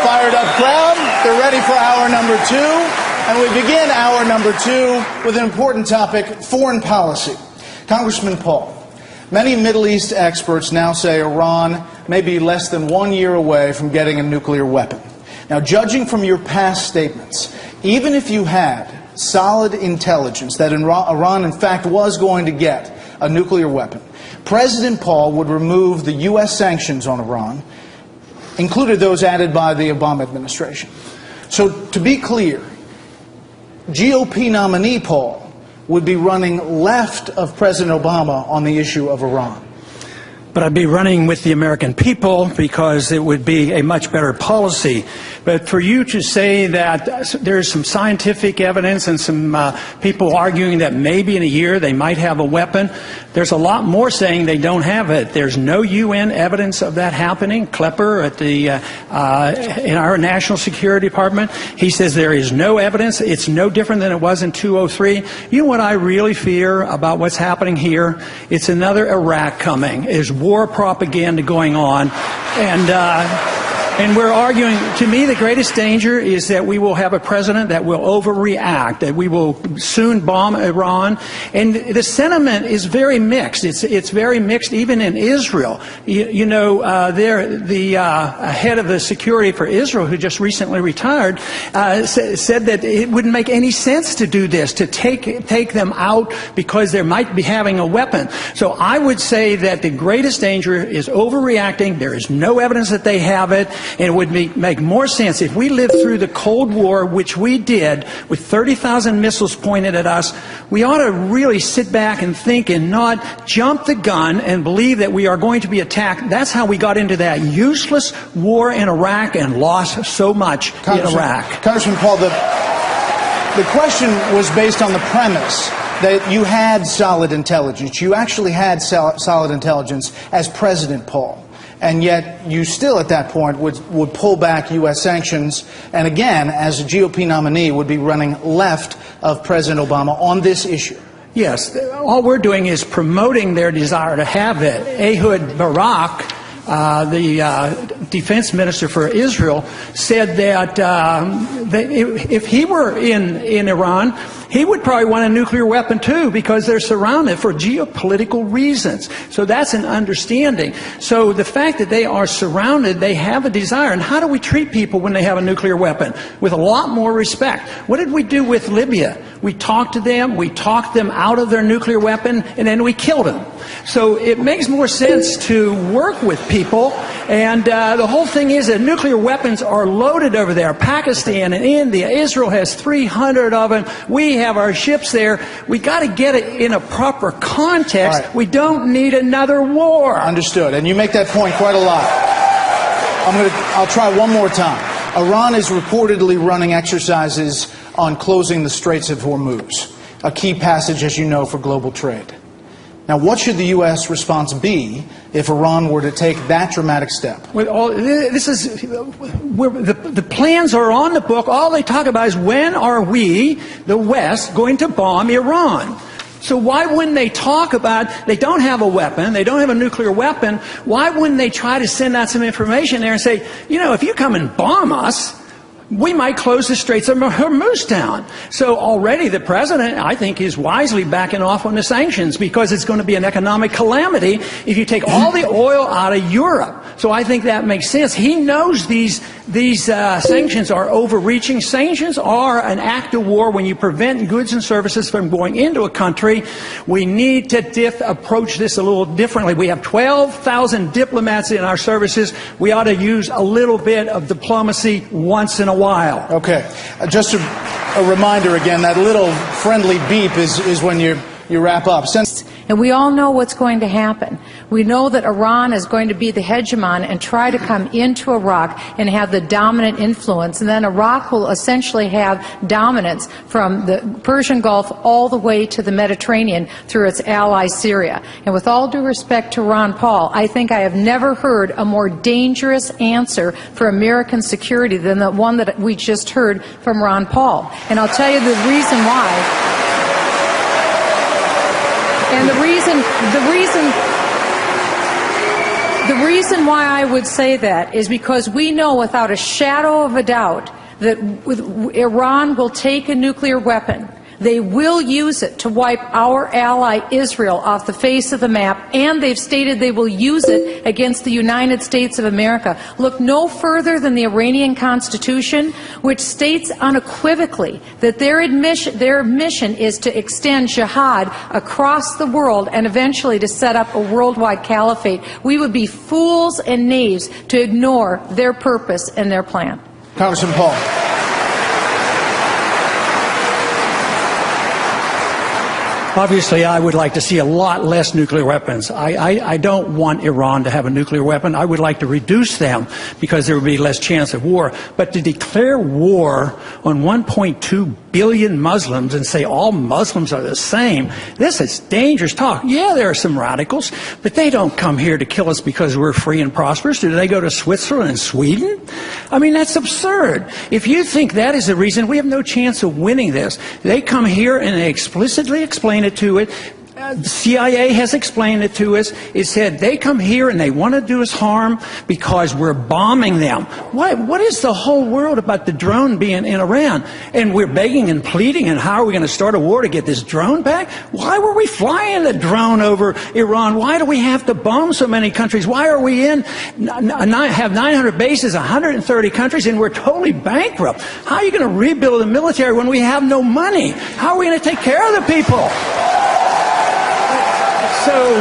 Fired up crowd. They're ready for hour number two. And we begin hour number two with an important topic, foreign policy. Congressman Paul, many Middle East experts now say Iran may be less than 1 year away from getting a nuclear weapon. Now, judging from your past statements, even if you had solid intelligence that Iran in fact was going to get a nuclear weapon, President Paul would remove the U.S. sanctions on Iran, included those added by the Obama administration. So, to be clear, GOP nominee Paul would be running left of President Obama on the issue of Iran. But I'd be running with the American people because it would be a much better policy. But for you to say that there's some scientific evidence and some people arguing that maybe in a year they might have a weapon, there's a lot more saying they don't have it. There's no UN evidence of that happening. Klepper at the in our National Security Department, he says there is no evidence. It's no different than it was in 2003. You know what I really fear about what's happening here? It's another Iraq coming. There's war propaganda going on, and we're arguing. To me, the greatest danger is that we will have a president that will overreact, that we will soon bomb Iran. And the sentiment is very mixed. It's very mixed even in Israel. You know, the head of the security for Israel, who just recently retired, said that it wouldn't make any sense to do this, to take them out because they might be having a weapon. So I would say that the greatest danger is overreacting. There is no evidence that they have it. And it would make more sense if we lived through the Cold War, which we did, with 30,000 missiles pointed at us. We ought to really sit back and think and not jump the gun and believe that we are going to be attacked. That's how we got into that useless war in Iraq and lost so much in Iraq. Congressman Paul, the question was based on the premise that you had solid intelligence. You actually had solid intelligence as President Paul. And yet you still at that point would pull back U.S. sanctions, and again, as a GOP nominee, would be running left of President Obama on this issue. Yes, all we're doing is promoting their desire to have it. Ehud Barak, the defense minister for Israel, said that if he were in Iran, he would probably want a nuclear weapon too, because they're surrounded for geopolitical reasons. So that's an understanding. So the fact that they are surrounded, they have a desire. And how do we treat people when they have a nuclear weapon? With a lot more respect. What did we do with Libya? We talked to them, we talked them out of their nuclear weapon, and then we killed them. So it makes more sense to work with people. And the whole thing is that nuclear weapons are loaded over there. Pakistan and India, Israel has 300 of them. We have our ships there. We got to get it in a proper context. Right. We don't need another war. Understood. And you make that point quite a lot. I'll try one more time. Iran is reportedly running exercises on closing the Straits of Hormuz, a key passage, as you know, for global trade. Now, what should the U.S. response be if Iran were to take that dramatic step? Well, the plans are on the book. All they talk about is when are we, the West, going to bomb Iran? So why wouldn't they talk about, they don't have a weapon, they don't have a nuclear weapon, why wouldn't they try to send out some information there and say, you know, if you come and bomb us, we might close the Straits of Hormuz down. So already the president, I think, is wisely backing off on the sanctions because it's going to be an economic calamity if you take all the oil out of Europe. So I think that makes sense. He knows these sanctions are overreaching. Sanctions are an act of war when you prevent goods and services from going into a country. We need to approach this a little differently. We have 12,000 diplomats in our services. We ought to use a little bit of diplomacy once in a while. Okay. Just a reminder again, that little friendly beep is when you wrap up. And we all know what's going to happen. We know that Iran is going to be the hegemon and try to come into Iraq and have the dominant influence. And then Iraq will essentially have dominance from the Persian Gulf all the way to the Mediterranean through its ally Syria. And with all due respect to Ron Paul, I think I have never heard a more dangerous answer for American security than the one that we just heard from Ron Paul. And I'll tell you the reason why. And the reason The reason why I would say that is because we know without a shadow of a doubt that Iran will take a nuclear weapon. They will use it to wipe our ally Israel off the face of the map, and they've stated they will use it against the United States of America. Look no further than the Iranian Constitution, which states unequivocally that their mission is to extend jihad across the world and eventually to set up a worldwide caliphate. We would be fools and knaves to ignore their purpose and their plan. Congressman Paul. Obviously, I would like to see a lot less nuclear weapons. I don't want Iran to have a nuclear weapon. I would like to reduce them because there would be less chance of war. But to declare war on 1.2 billion Muslims and say all Muslims are the same, this is dangerous talk. Yeah, there are some radicals, but they don't come here to kill us because we're free and prosperous. Do they go to Switzerland and Sweden? I mean, that's absurd. If you think that is the reason, we have no chance of winning this. They come here and they explicitly explain it to it. The CIA has explained it to us. It said they come here and they want to do us harm because we're bombing them. What is the whole world about the drone being in Iran? And we're begging and pleading, and how are we going to start a war to get this drone back? Why were we flying the drone over Iran? Why do we have to bomb so many countries? Why are we have 900 bases, 130 countries, and we're totally bankrupt? How are you going to rebuild the military when we have no money? How are we going to take care of the people? So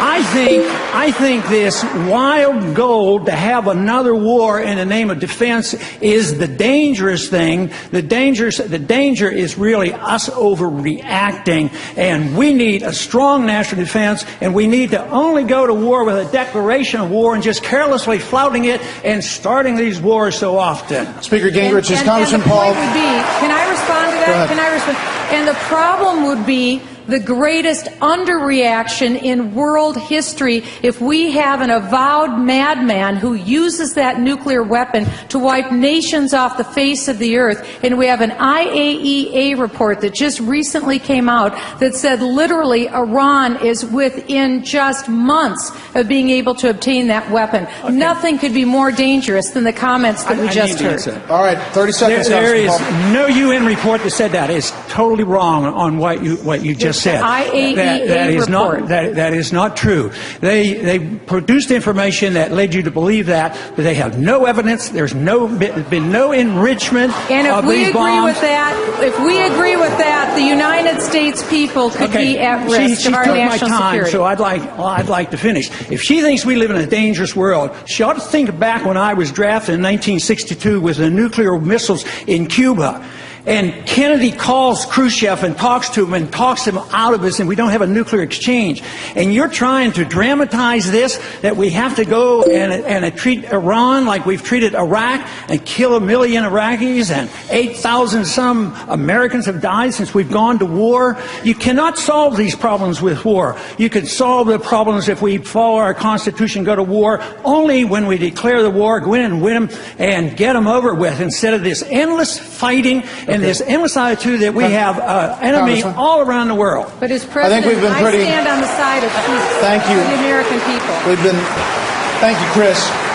I think this wild goal to have another war in the name of defense is the dangerous thing. The danger is really us overreacting, and we need a strong national defense, and we need to only go to war with a declaration of war and just carelessly flouting it and starting these wars so often. Speaker Gingrich, is Congressman Paul. Can I respond to that? Can I respond? And the problem would be the greatest underreaction in world history if we have an avowed madman who uses that nuclear weapon to wipe nations off the face of the earth. And we have an IAEA report that just recently came out that said literally Iran is within just months of being able to obtain that weapon. Okay. Nothing could be more dangerous than the comments that we just heard. All right, 30 seconds. There is no UN report that said that. It's totally wrong on what you just said. IAEA report. That is not true. They produced information that led you to believe that, but they have no evidence. There's been no enrichment of these bombs. And if we agree with that, the United States people could be at risk of our national security. So I'd like to finish. If she thinks we live in a dangerous world, she ought to think back when I was drafted in 1962 with the nuclear missiles in Cuba. And Kennedy calls Khrushchev and talks to him and talks him out of this, and we don't have a nuclear exchange. And you're trying to dramatize this, that we have to go and treat Iran like we've treated Iraq and kill 1 million Iraqis, and 8,000 some Americans have died since we've gone to war. You cannot solve these problems with war. You can solve the problems if we follow our Constitution, go to war, only when we declare the war, go in and win them and get them over with, instead of this endless fighting and this endless attitude that we have enemy all around the world. But as President, I think we've been pretty. I stand on the side of peace. Thank you. For the American people. Thank you, Chris.